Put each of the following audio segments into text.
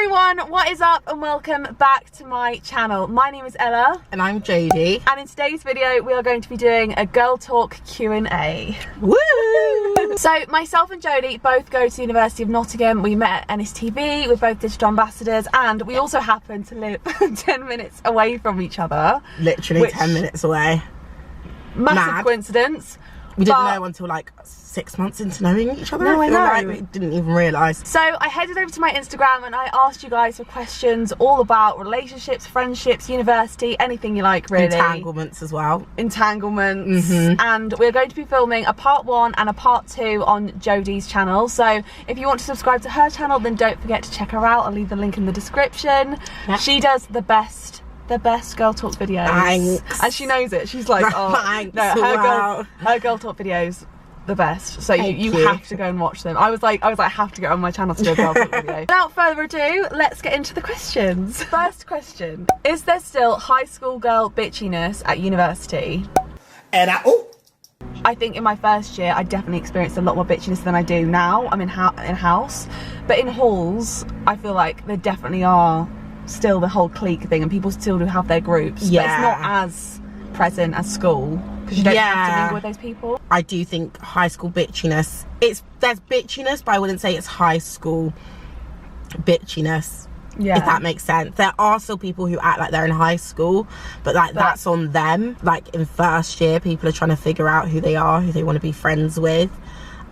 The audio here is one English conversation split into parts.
everyone, what is up and welcome back to my channel. My name is Ella. And I'm Jodie. And in today's video we are going to be doing a girl talk Q&A. Woo! So myself and Jodie both go to the University of Nottingham. We met at NSTV, we're both digital ambassadors, and we also happen to live 10 minutes away from each other. Literally 10 minutes away. Massive coincidence. We didn't know until like 6 months into knowing each other. No, I know. Like we didn't even realise. So I headed over to my Instagram and I asked you guys for questions all about relationships, friendships, university, anything you like really. Entanglements as well. Entanglements. And we're going to be filming a part 1 and a part 2 on Jodie's channel. So if you want to subscribe to her channel, then don't forget to check her out. I'll leave the link in the description. Yep. She does the best girl talk videos. Thanks. And she knows it. She's like, oh, thanks. no, her girl talk videos, the best. So you have to go and watch them. I was like, I have to get on my channel to do a girl talk video. Without further ado, let's get into the questions. First question: is there still high school girl bitchiness at university? And I think in my first year I definitely experienced a lot more bitchiness than I do now. I'm in house, but in halls I feel like there definitely are still the whole clique thing, and people still do have their groups. Yeah. But it's not as present as school because you don't have to mingle with those people. I do think high school bitchiness, there's bitchiness, but I wouldn't say it's high school bitchiness. Yeah, if that makes sense. There are still people who act like they're in high school, but that's on them. Like in first year, people are trying to figure out who they are, who they want to be friends with.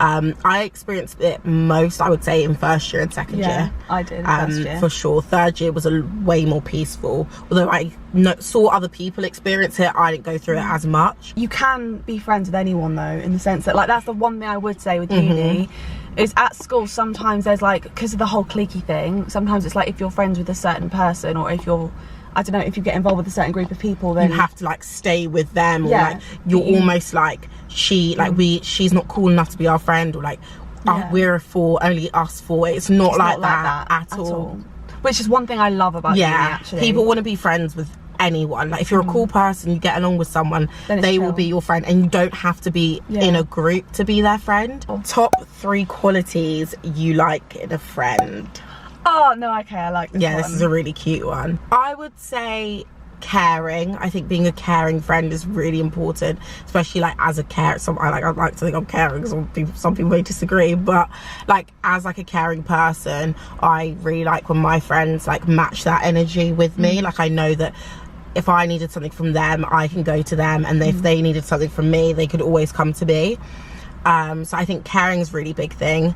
I experienced it most, I would say, in first year and second year. I did first year. For sure. Third year was way more peaceful. Although I saw other people experience it, I didn't go through it as much. You can be friends with anyone though, in the sense that, like, that's the one thing I would say with uni, is at school sometimes there's like, because of the whole cliquey thing, sometimes it's like if you're friends with a certain person, or if you're, I don't know, if you get involved with a certain group of people, then you have to like stay with them, or like you're almost like she's not cool enough to be our friend, or like we're only us four. It's not like that at all. Which is one thing I love about uni, actually. People want to be friends with anyone. Like if you're a cool person, you get along with someone, they will be your friend, and you don't have to be in a group to be their friend. Top 3 qualities you like in a friend. Oh no, okay, I like this one. This is a really cute one. I would say caring. I think being a caring friend is really important, especially like as a I'd like to think I'm caring. Some people may disagree, but like as like a caring person, I really like when my friends like match that energy with me. Like I know that if I needed something from them, I can go to them, and if they needed something from me, they could always come to me. So I think caring is a really big thing.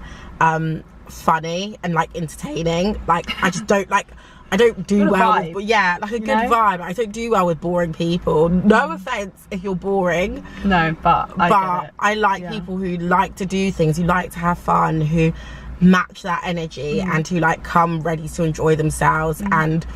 Funny and like entertaining. Like I just don't like, I don't do well with, like a good vibe. I don't do well with boring people. No offense if you're boring. No, but I like people who like to do things, who like to have fun, who match that energy, and who like come ready to enjoy themselves. And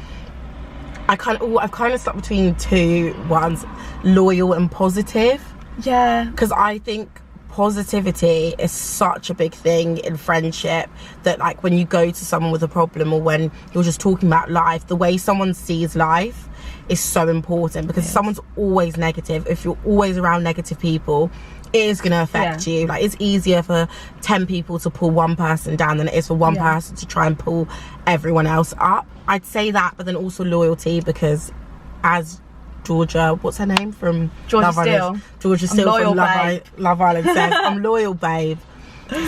I've kind of stuck between two ones, loyal and positive. Yeah, because I think positivity is such a big thing in friendship, that like when you go to someone with a problem, or when you're just talking about life, the way someone sees life is so important, because someone's always negative. If you're always around negative people, it is going to affect you. Like it's easier for 10 people to pull one person down than it is for one person to try and pull everyone else up. I'd say that, but then also loyalty, because as Georgia, what's her name from Love Island? Georgia Steele from Love Island says, I'm loyal, babe.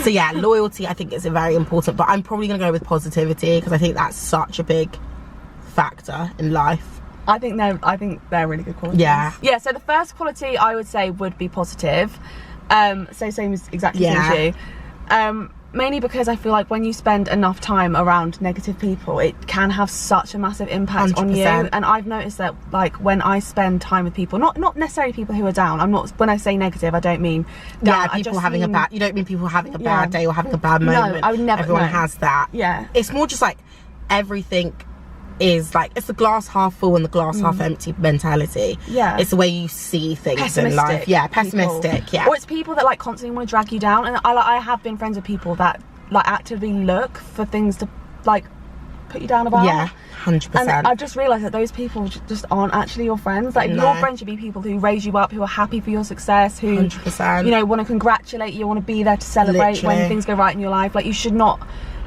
So yeah, loyalty I think is very important, but I'm probably gonna go with positivity, because I think that's such a big factor in life. I think they're really good qualities. Yeah, so the first quality I would say would be positive. So same as exactly as you. Mainly because I feel like when you spend enough time around negative people, it can have such a massive impact 100%. On you. And I've noticed that like when I spend time with people, not necessarily people who are down. When I say negative, I don't mean down. You don't mean people having a bad day or having a bad moment. No, I would never. Everyone has that. Yeah. It's more just like everything is like, it's the glass half full and the glass half empty mentality. Yeah, it's the way you see things in life. Yeah, pessimistic. Yeah, or it's people that like constantly want to drag you down. And I have been friends with people that like actively look for things to like put you down about. Yeah, 100%. And I've just realised that those people just aren't actually your friends. Like your friends should be people who raise you up, who are happy for your success, who 100%. you know, want to congratulate you, want to be there to celebrate when things go right in your life. Like you should not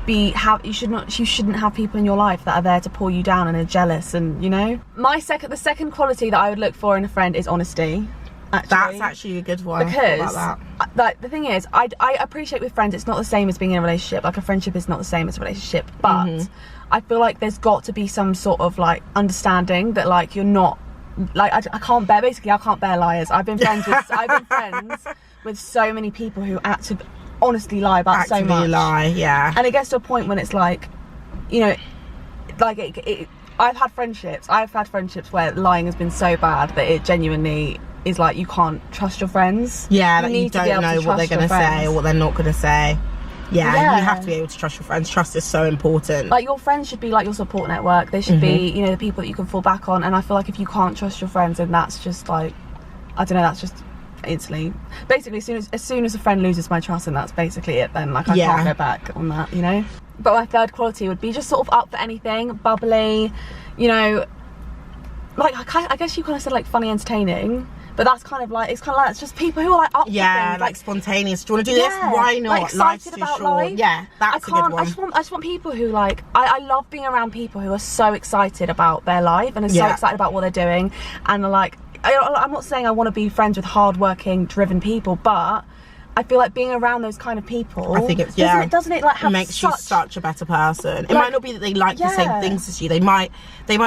you shouldn't have people in your life that are there to pull you down and are jealous, and you know. The second quality that I would look for in a friend is honesty. Actually. That's actually a good one. Because about that. like the thing is, I appreciate with friends it's not the same as being in a relationship. Like a friendship is not the same as a relationship, but I feel like there's got to be some sort of like understanding that like you're not like I can't bear liars. I've been friends with so many people who honestly lie about so much. Yeah. And it gets to a point when it's like, you know, like I've had friendships where lying has been so bad that it genuinely is like you can't trust your friends. Yeah, that you don't know what they're going to say or what they're not going to say. Yeah, you have to be able to trust your friends. Trust is so important. Like your friends should be like your support network. They should be, you know, the people that you can fall back on. And I feel like if you can't trust your friends, then that's just like, I don't know, that's just instantly, basically as soon as a friend loses my trust, and that's basically it, then like I can't go back on that, you know. But my third quality would be just sort of up for anything, bubbly, you know, like I guess you kind of said like funny, entertaining. But that's kind of like, it's just people who are like up for things. Like spontaneous. Do you want to do this? Why not? Like excited about life. Yeah, that's a good one. I just want people who like, I love being around people who are so excited about their life and are so excited about what they're doing. And are like, I'm not saying I want to be friends with hardworking, driven people, but I feel like being around those kind of people, I think it's doesn't it like have makes you such a better person. It might not be that they like the same things as you. They might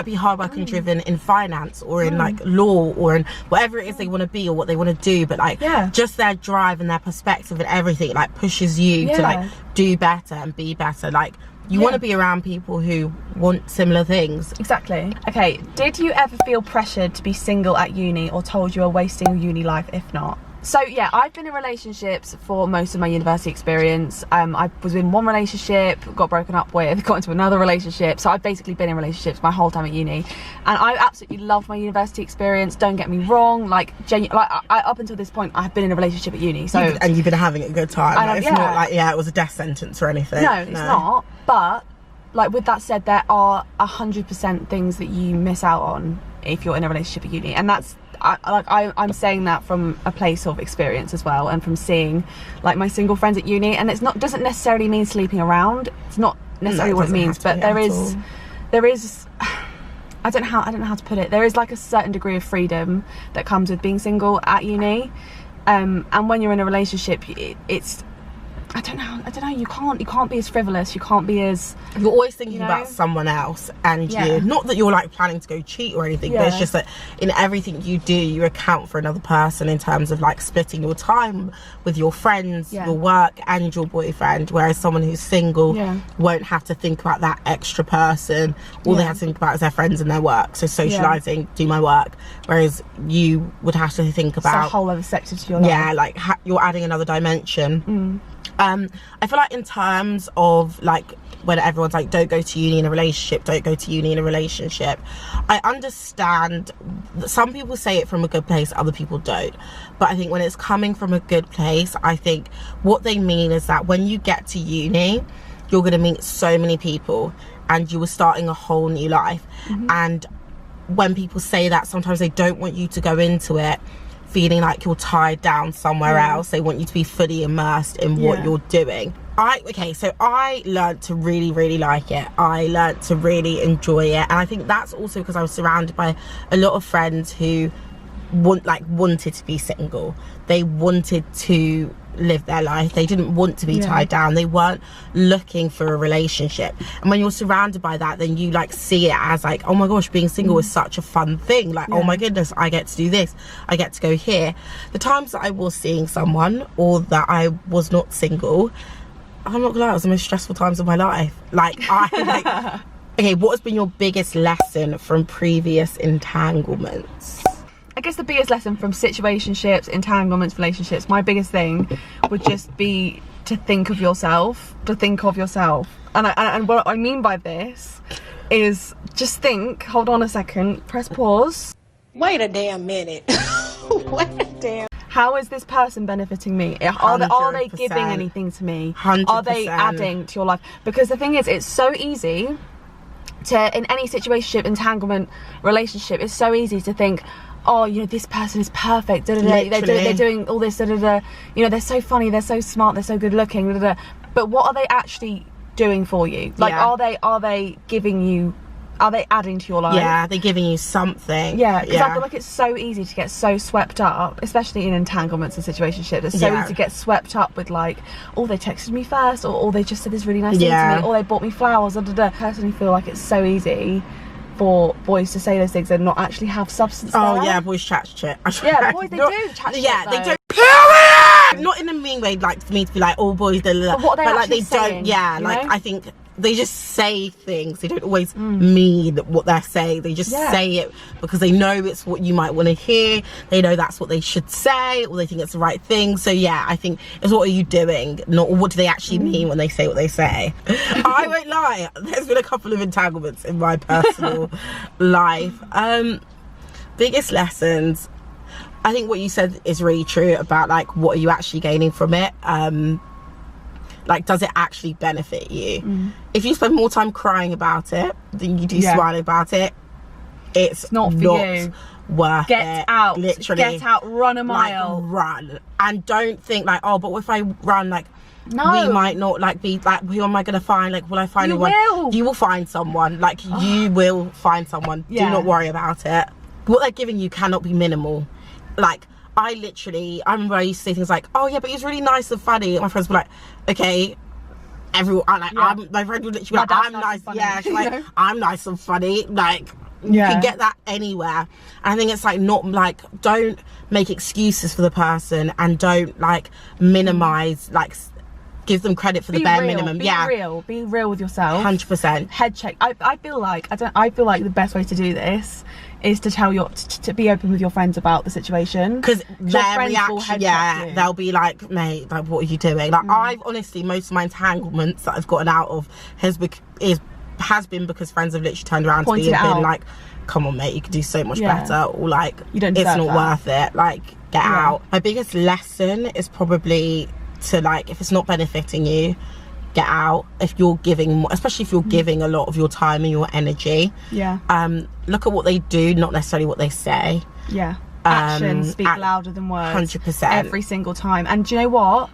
be hardworking, driven in finance or in like law or in whatever it is they want to be or what they want to do. But like just their drive and their perspective and everything like pushes you to like do better and be better. Like you want to be around people who want similar things. Exactly. Okay, did you ever feel pressured to be single at uni or told you were wasting your uni life if not? So yeah, I've been in relationships for most of my university experience. I was in one relationship, got broken up with, got into another relationship. So I've basically been in relationships my whole time at uni, and I absolutely loved my university experience. Don't get me wrong, like up until this point, I've been in a relationship at uni. So and you've been having a good time. Like, it's not like it was a death sentence or anything. No, it's not. But like with that said, there are 100% things that you miss out on if you're in a relationship at uni, and that's. I'm saying that from a place of experience as well, and from seeing like my single friends at uni, and doesn't necessarily mean sleeping around. It's not necessarily what it means, but there is I don't know how to put it. There is like a certain degree of freedom that comes with being single at uni, and when you're in a relationship, it's I don't know. You can't be as frivolous. You can't be as. You're always thinking about someone else, and you. Not that you're like planning to go cheat or anything, but it's just that in everything you do, you account for another person in terms of like splitting your time with your friends, your work, and your boyfriend. Whereas someone who's single won't have to think about that extra person. All they have to think about is their friends and their work. So socializing, do my work. Whereas you would have to think about a whole other sector to your life. Yeah, like you're adding another dimension. I feel like in terms of like when everyone's like don't go to uni in a relationship, I understand that some people say it from a good place, other people don't, but I think when it's coming from a good place, I think what they mean is that when you get to uni, you're going to meet so many people and you are starting a whole new life. And when people say that, sometimes they don't want you to go into it feeling like you're tied down somewhere else. They want you to be fully immersed in what you're doing. So I learned to really, really like it. I learned to really enjoy it, and I think that's also because I was surrounded by a lot of friends who wanted to be single. They wanted to live their life. They didn't want to be tied down. They weren't looking for a relationship. And when you're surrounded by that, then you like see it as like, oh my gosh, being single is such a fun thing. Like, oh my goodness, I get to do this, I get to go here. The times that I was seeing someone or that I was not single, I'm not gonna lie, it was the most stressful times of my life. Okay, what has been your biggest lesson from previous entanglements? I guess the biggest lesson from situationships, entanglements, relationships, my biggest thing would just be to think of yourself. And what I mean by this is just think, hold on a second, press pause. Wait a damn minute. How is this person benefiting me? Are they giving anything to me? 100%. Are they adding to your life? Because the thing is, it's so easy to, in any situationship, entanglement, relationship, it's so easy to think, oh, you know, this person is perfect, they're doing all this, you know, they're so funny, they're so smart, they're so good looking, but what are they actually doing for you? Like, are they giving you, are they adding to your life? Yeah, they're giving you something. Yeah, because I feel like it's so easy to get so swept up, especially in entanglements and situationships. It's so easy to get swept up with like, oh, they texted me first, or they just said this really nice thing to me, or they bought me flowers, I personally feel like it's so easy for boys to say those things and not actually have substance there. Yeah, boys chat shit. Yeah, boys, they do chat shit. Yeah, they do. Period! Not in a mean way, like for me to be like, oh, boys, but what they like they saying, don't. Yeah, like I think they just say things. They don't always mean what they're saying. They just say it because they know it's what you might want to hear. They know that's what they should say, or they think it's the right thing. So yeah, I think it's what are you doing, not what do they actually mean when they say what they say. I won't lie, there's been a couple of entanglements in my personal life. Biggest lessons, I think what you said is really true about like, what are you actually gaining from it? Like, does it actually benefit you? If you spend more time crying about it than you do smiling about it, it's not for you. Worth it. Get out, literally. Get out, run a mile. Like, run. And don't think like, oh, but if I run, like, we might not like be like, who am I gonna find? Like, will I find anyone? You will find someone. Like, you will find someone. Do not worry about it. What they're giving you cannot be minimal. Like, I remember I used to say things like, oh yeah, but he's really nice and funny. And my friends were like, okay, everyone, my friend would literally be like, I'm nice. Yeah, she's like, I'm nice and funny. Like, you can get that anywhere. And I think it's like, not like, don't make excuses for the person, and don't like minimize, like, give them credit for the bare minimum. Be real with yourself. 100%. Head check. I feel like the best way to do this is to tell to be open with your friends about the situation, because their reaction, they'll be like, mate, like, what are you doing? Like, I've honestly, most of my entanglements that I've gotten out of has been because friends have literally turned around to me and been like, come on mate, you could do so much better, or like, it's not worth it, like, get out. My biggest lesson is probably to, like, if it's not benefiting you, get out. If you're giving more, especially if you're giving a lot of your time and your energy, look at what they do, not necessarily what they say. Actions speak louder than words. 100%. Every single time. And do you know what,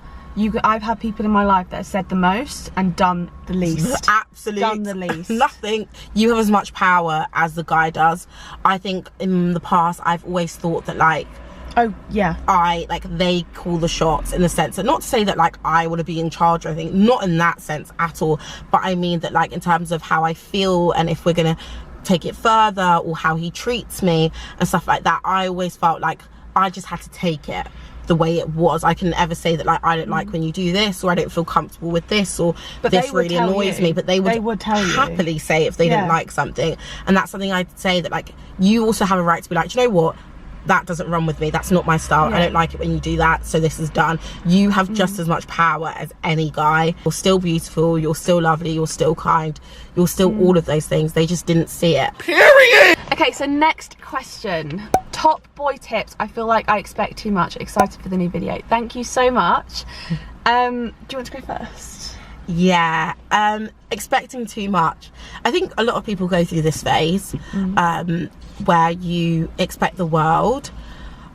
I've had people in my life that have said the most and done the least. Absolutely. Done the least. Nothing. You have as much power as the guy does. I think in the past I've always thought that, like, they call the shots, in the sense that, not to say that like I want to be in charge or anything, not in that sense at all, but I mean that, like, in terms of how I feel, and if we're gonna take it further, or how he treats me and stuff like that, I always felt like I just had to take it the way it was. I can never say that, like, I don't like when you do this, or I don't feel comfortable with this, or this really annoys me, but they would happily say if they didn't like something. And that's something I'd say, that like, you also have a right to be like, do you know what, that doesn't run with me, that's not my style, I don't like it when you do that, so this is done. You have just as much power as any guy. You're still beautiful, you're still lovely, you're still kind, you're still all of those things. They just didn't see it. Period. Okay, so next question. Top boy tips. I feel like I expect too much. Excited for the new video. Thank you so much. Do you want to go first? Yeah, expecting too much. I think a lot of people go through this phase where you expect the world.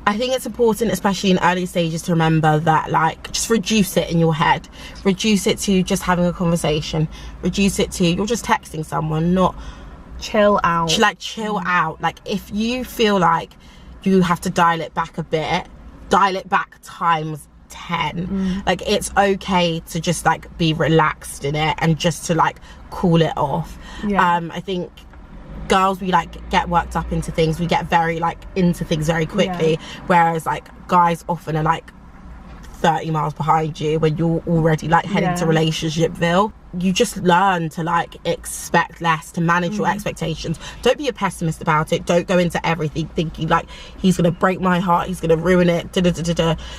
I think it's important, especially in early stages, to remember that, like, just reduce it in your head. Reduce it to just having a conversation. Reduce it to, you're just texting someone, not... Chill out. Like, chill out. Like, if you feel like you have to dial it back a bit, dial it back times 10. Like, it's okay to just like be relaxed in it, and just to like cool it off. I think girls, we like get worked up into things, we get very like into things very quickly, whereas like guys often are like 30 miles behind you when you're already like heading to relationshipville. You just learn to like expect less, to manage your expectations. Don't be a pessimist about it. Don't go into everything thinking like, he's gonna break my heart, he's gonna ruin it,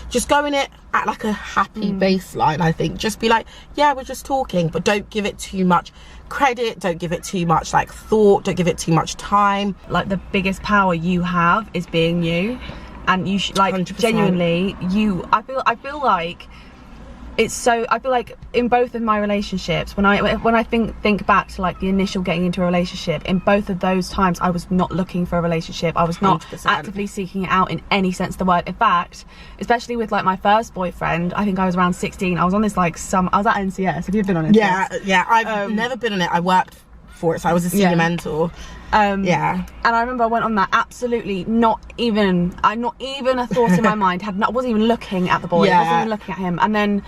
just go in it at like a happy baseline. I think just be like, yeah, we're just talking, but don't give it too much credit, don't give it too much like thought, don't give it too much time. Like, the biggest power you have is being you, and you should like 100%. Genuinely, I feel like it's so, I feel like in both of my relationships, when I think back to like the initial getting into a relationship, in both of those times I was not looking for a relationship. I was not 100%. actively seeking it out in any sense of the word. In fact, especially with like my first boyfriend, I think I was around 16. I was on this like I was at NCS. Have you been on NCS? Yeah, I've never been on it. I worked for it, so I was a senior mentor. And I remember I went on that absolutely not even a thought in my mind. Wasn't even looking at the boy. Wasn't even looking at him. And then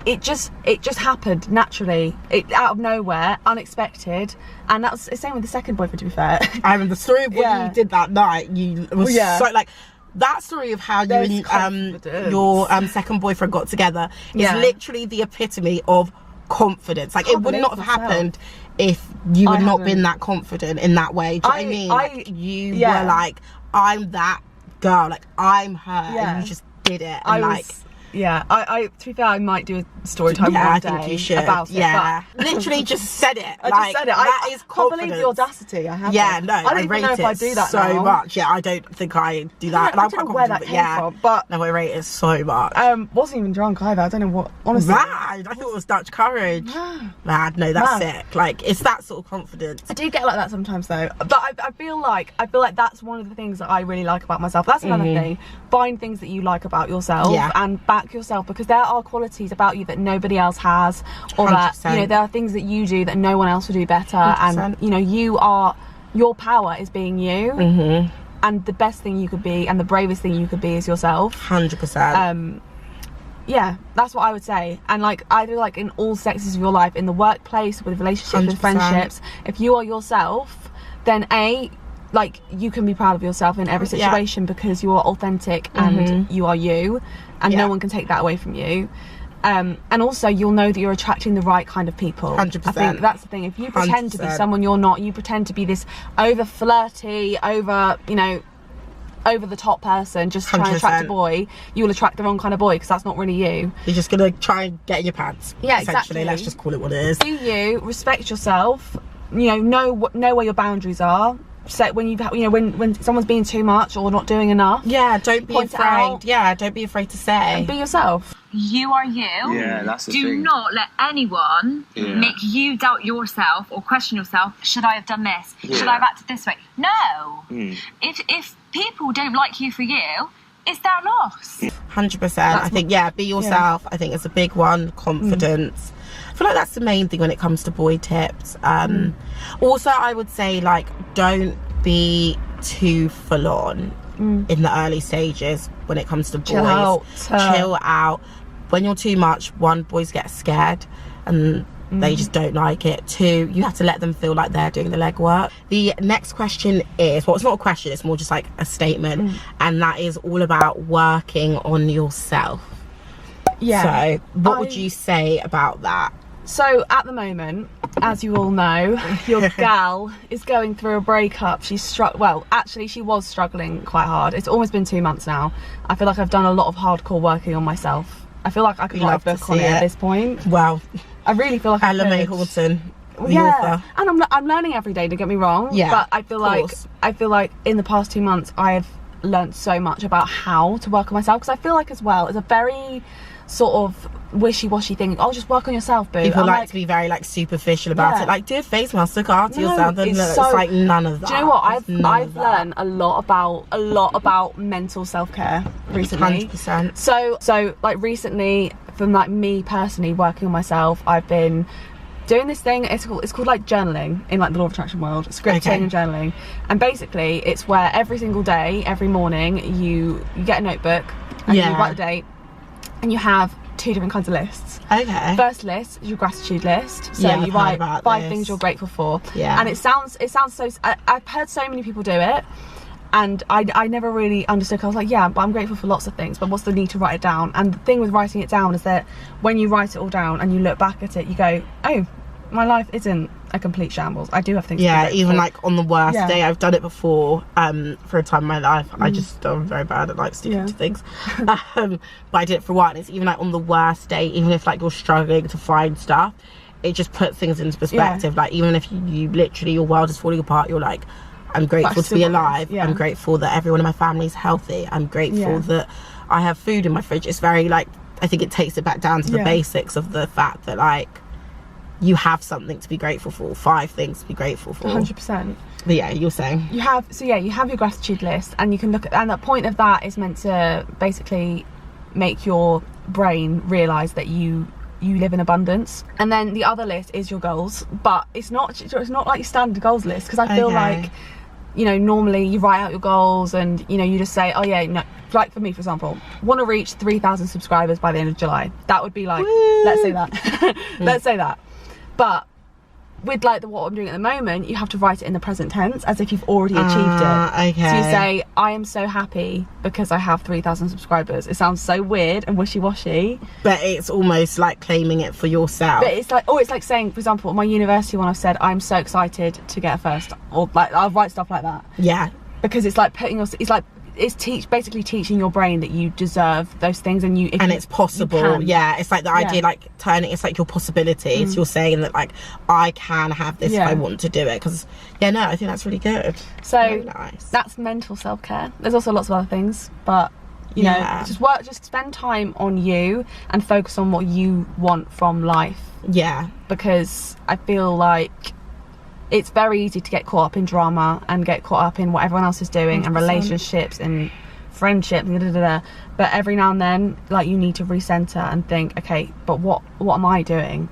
it just happened naturally, out of nowhere, unexpected. And that was the same with the second boyfriend, to be fair. I remember the story of what you did that night. So like that story of how you and your second boyfriend got together is literally the epitome of confidence. Like, it would not have happened if you had not been that confident in that way. Do you know what I mean? Like, you were like, I'm that girl, like I'm her, and you just did it. And I to be fair, I might do a story time one day. I think you should. About it, literally just said it. I just said it. That is confidence. I can't believe the audacity I have. Yeah, no, I don't even know if I do that so much. Yeah, I don't think I do that. I don't know where that came from, but no, I rate it so much. Wasn't even drunk either. I don't know what. Honestly, mad. I thought it was Dutch courage. Mad. No, that's sick. Like, it's that sort of confidence. I do get like that sometimes though, but I feel like that's one of the things that I really like about myself. That's another thing. Find things that you like about yourself and back yourself, because there are qualities about you that nobody else has, or 100%. That, you know, there are things that you do that no one else will do better. 100%. And you know, your power is being you, and the best thing you could be and the bravest thing you could be is yourself. 100%. Yeah, that's what I would say. And like, I feel like in all sectors of your life, in the workplace, with relationships, 100%. With friendships, if you are yourself, then like, you can be proud of yourself in every situation, because you are authentic and you are you, and no one can take that away from you. And also, you'll know that you're attracting the right kind of people. 100%. I think that's the thing. If you pretend 100%. To be someone you're not, you pretend to be this over flirty, over the top person, just trying to attract a boy, you will attract the wrong kind of boy, because that's not really you. You're just gonna try and get in your pants. Yeah, essentially. Exactly. Let's just call it what it is. Do you respect yourself? You know where your boundaries are. So when someone's being too much or not doing enough, don't be afraid. Don't be afraid to say. And be yourself. You are you. Yeah, that's the thing. Do not let anyone make you doubt yourself or question yourself. Should I have done this? Should I have acted this way? No. If people don't like you for you, it's their loss. 100%. I think be yourself. I think it's a big one. Confidence. I feel like that's the main thing when it comes to boy tips. Also, I would say, like, don't be too full on in the early stages when it comes to boys. Chill out. When you're too much, one, boys get scared and they just don't like it. Two, you have to let them feel like they're doing the legwork. The next question is, well, it's not a question, it's more just like a statement, and that is all about working on yourself. So what would you say about that? So at the moment, as you all know, your gal is going through a breakup. She was struggling quite hard. It's almost been 2 months now. I feel like I've done a lot of hardcore working on myself. I feel like I could write a book on it at this point. Wow. I really feel like ella.houghton, the author. And I'm learning every day, don't get me wrong. But I feel like in the past 2 months I've learned so much about how to work on myself, because I feel like as well, it's a very sort of wishy-washy thing. Oh, just work on yourself, boo. People like to be very like superficial about it. Like, do a face mask, look after yourself. It's like none of that. Do you know what? I've learned a lot about mental self-care recently. 100%. So like recently, from like me personally working on myself, I've been doing this thing. It's called like journaling in like the law of attraction world, scripting and journaling. And basically, it's where every single day, every morning, you get a notebook and you write the date, and you have 2 different kinds of lists. First list is your gratitude list. So you write 5 things you're grateful for. And it sounds so. I've heard so many people do it, and I never really understood. I was like, but I'm grateful for lots of things, but what's the need to write it down? And the thing with writing it down is that when you write it all down and you look back at it, you go, oh, my life isn't a complete shambles. I do have things to be grateful even for. Like on the worst day. I've done it before for a time in my life. I'm very bad at like sticking to things, but I did it for a while. And it's even like on the worst day, even if like you're struggling to find stuff, it just puts things into perspective. Like, even if you literally, your world is falling apart, you're like, I'm grateful to be alive. I'm grateful that everyone in my family is healthy. I'm grateful that I have food in my fridge. It's very like I think it takes it back down to the basics of the fact that like you have something to be grateful for, 5 things to be grateful for. 100%. But yeah, you're saying you have your gratitude list, and you can look at, and the point of that is meant to basically make your brain realize that you live in abundance. And then the other list is your goals, but it's not like your standard goals list, because I feel like, you know, normally you write out your goals and, you know, you just say, oh yeah, no, like for me, for example, want to reach 3,000 subscribers by the end of July. That would be like, let's say that. Let's say that. But with like what I'm doing at the moment, you have to write it in the present tense as if you've already achieved it. Okay. So you say, I am so happy because I have 3,000 subscribers. It sounds so weird and wishy-washy, but it's almost like claiming it for yourself. But it's like, oh, it's like saying, for example, my university one, I've said I'm so excited to get a first, or like I'll write stuff like that. Yeah, because it's like putting your, it's like, it's basically teaching your brain that you deserve those things, and it's possible. Yeah, it's like the idea, like turning, it's like your possibilities. You're saying that like I can have this if I want to do it. Because no, I think that's really good. So very nice. That's mental self-care. There's also lots of other things, but you know, just spend time on you and focus on what you want from life. Yeah, because I feel like it's very easy to get caught up in drama and get caught up in what everyone else is doing 100%. And relationships and friendships, but every now and then, like, you need to recenter and think, okay, but what am I doing?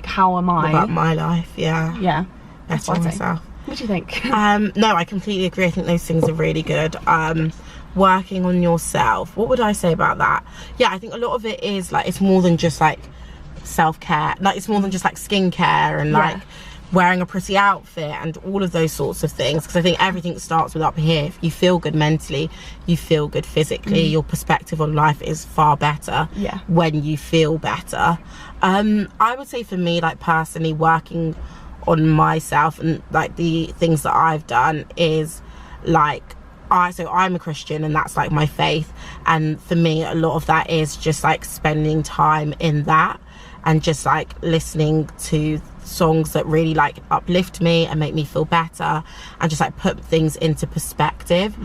How am I? What about my life? Yeah. That's what myself. What do you think? No, I completely agree. I think those things are really good. Working on yourself. What would I say about that? Yeah, I think a lot of it is like, it's more than just like self-care. Like, it's more than just like skincare and like wearing a pretty outfit and all of those sorts of things, because I think everything starts with up here. If you feel good mentally, you feel good physically, your perspective on life is far better when you feel better. I would say for me, like personally, working on myself and like the things that I've done is like, so I'm a Christian and that's like my faith, and for me a lot of that is just like spending time in that and just like listening to songs that really like uplift me and make me feel better and just like put things into perspective.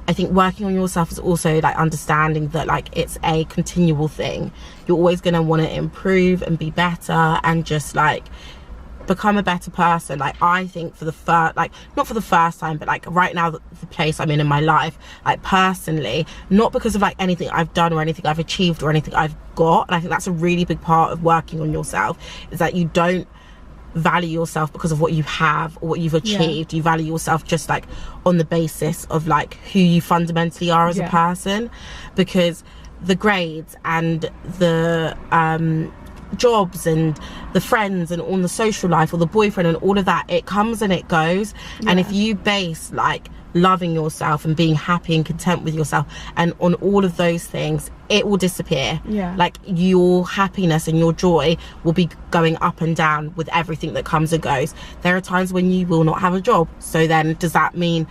I think working on yourself is also like understanding that like it's a continual thing. You're always going to want to improve and be better and just like become a better person. Like, I think for the first, like not for the first time, but like right now, the place I'm in my life, like personally, not because of like anything I've done or anything I've achieved or anything I've got, and I think that's a really big part of working on yourself, is that you don't value yourself because of what you have or what you've achieved. You value yourself just like on the basis of like who you fundamentally are as a person, because the grades and the jobs and the friends and all the social life or the boyfriend and all of that, it comes and it goes. And if you base like loving yourself and being happy and content with yourself and on all of those things, it will disappear. Like, your happiness and your joy will be going up and down with everything that comes and goes. There are times when you will not have a job, so then does that mean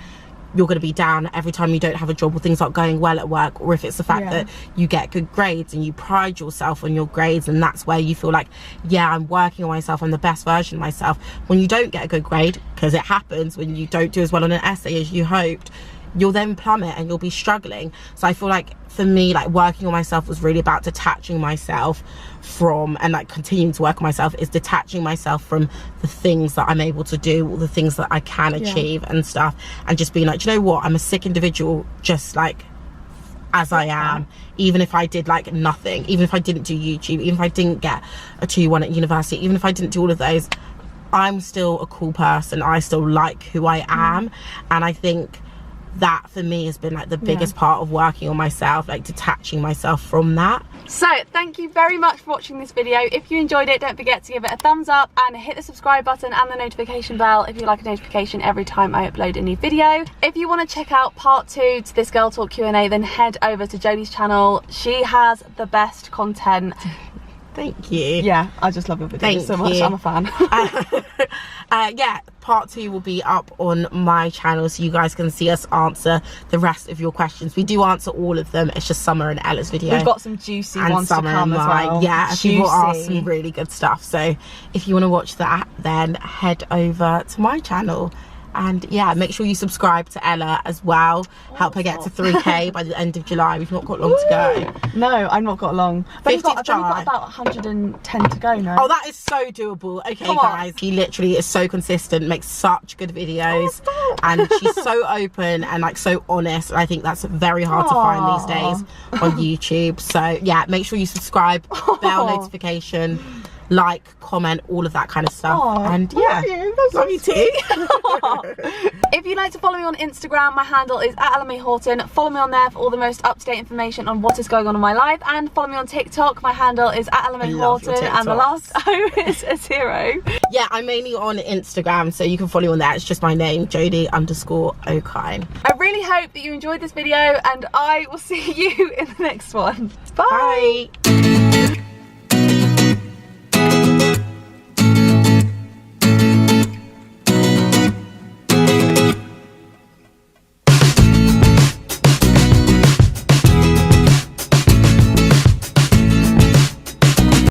you're going to be down every time you don't have a job or things aren't going well at work? Or if it's the fact that you get good grades and you pride yourself on your grades, and that's where you feel like, yeah, I'm working on myself, I'm the best version of myself. When you don't get a good grade, because it happens, when you don't do as well on an essay as you hoped, you'll then plummet and you'll be struggling. So I feel like for me, like working on myself was really about detaching myself from, and like continuing to work on myself is detaching myself from the things that I'm able to do, or the things that I can achieve and stuff, and just being like, do you know what, I'm a sick individual just like as I am. Even if I did like nothing, even if I didn't do YouTube, even if I didn't get a 2-1 at university, even if I didn't do all of those, I'm still a cool person. I still like who I am. And I think that for me has been like the biggest part of working on myself, like detaching myself from that. So thank you very much for watching this video. If you enjoyed it, don't forget to give it a thumbs up and hit the subscribe button and the notification bell if you like a notification every time I upload a new video. If you want to check out part 2 to this Girl Talk Q&A, then head over to Jodie's channel. She has the best content. Thank you. Yeah, I just love your videos so much. I'm a fan. Yeah, part 2 will be up on my channel, so you guys can see us answer the rest of your questions. We do answer all of them. It's just Summer and Ella's video. We've got some juicy ones to come as well. Yeah, people ask some really good stuff. So if you want to watch that, then head over to my channel. And yeah, make sure you subscribe to Ella as well. Help her get to 3k by the end of July. We've not got long to go. No, I've not got long. But I've only got about 110 to go now. Oh, that is so doable. Okay, guys, he literally is so consistent, makes such good videos, and she's so open and like so honest. I think that's very hard to find these days on YouTube. So yeah, make sure you subscribe, bell notification, like, comment, all of that kind of stuff. And yeah, love you too. If you'd like to follow me on Instagram, my handle is @ella.houghton. Follow me on there for all the most up-to-date information on what is going on in my life, and follow me on TikTok. My handle is @ella.houghton, and the last O is a 0. Yeah, I'm mainly on Instagram, so you can follow me on there. It's just my name, Jodie_O'Kine. I really hope that you enjoyed this video, and I will see you in the next one. Bye. Bye.